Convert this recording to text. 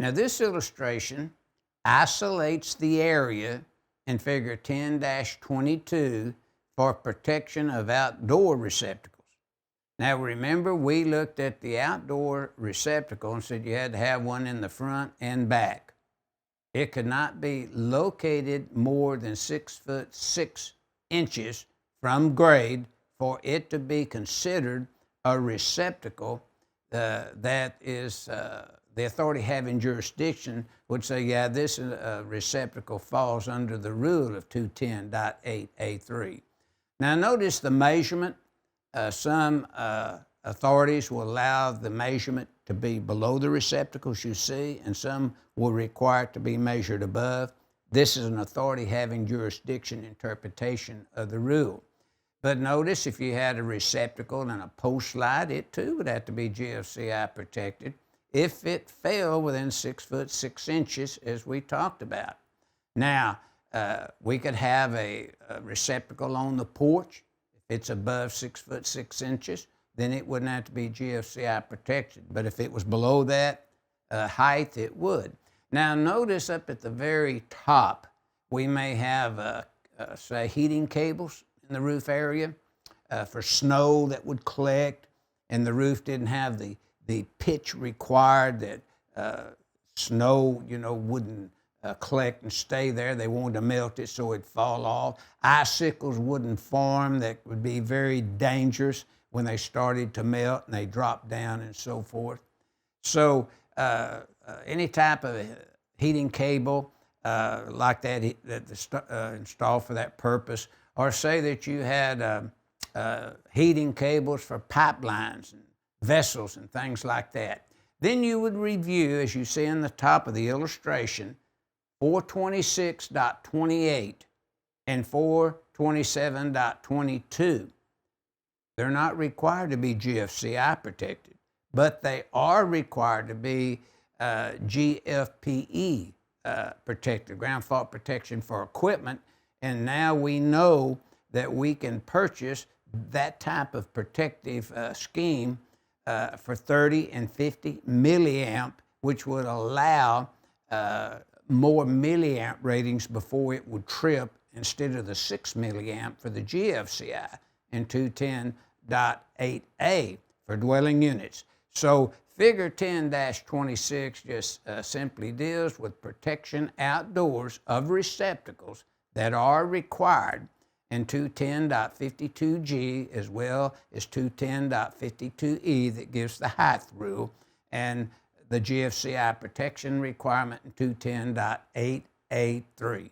Now this illustration isolates the area in figure 10-22 for protection of outdoor receptacles. Now remember, we looked at the outdoor receptacle and said you had to have one in the front and back. It could not be located more than 6 foot 6 inches from grade for it to be considered a receptacle that is the authority having jurisdiction would say, yeah, this receptacle falls under the rule of 210.8A3. Now notice the measurement. Some authorities will allow the measurement to be below the receptacles you see, and some will require it to be measured above. This is an authority having jurisdiction interpretation of the rule. But notice if you had a receptacle and a post slide, it too would have to be GFCI protected if it fell within 6 foot 6 inches, as we talked about. Now, we could have a receptacle on the porch. If it's above 6 foot 6 inches, then it wouldn't have to be GFCI protected. But if it was below that height, it would. Now, notice up at the very top, we may have, say, heating cables in the roof area for snow that would collect, and the roof didn't have the pitch required that snow, wouldn't collect and stay there. They wanted to melt it so it'd fall off. Icicles wouldn't form that would be very dangerous when they started to melt and they dropped down and so forth. So any type of heating cable like that installed for that purpose, or say that you had heating cables for pipelines and vessels and things like that. Then you would review, as you see in the top of the illustration, 426.28 and 427.22. They're not required to be GFCI protected, but they are required to be GFPE protected, ground fault protection for equipment. And now we know that we can purchase that type of protective scheme for 30 and 50 milliamp, which would allow more milliamp ratings before it would trip instead of the 6 milliamp for the GFCI and 210.8A for dwelling units. So figure 10-26 just simply deals with protection outdoors of receptacles that are required in 210.52G as well as 210.52E that gives the height rule, and the GFCI protection requirement in 210.8A3.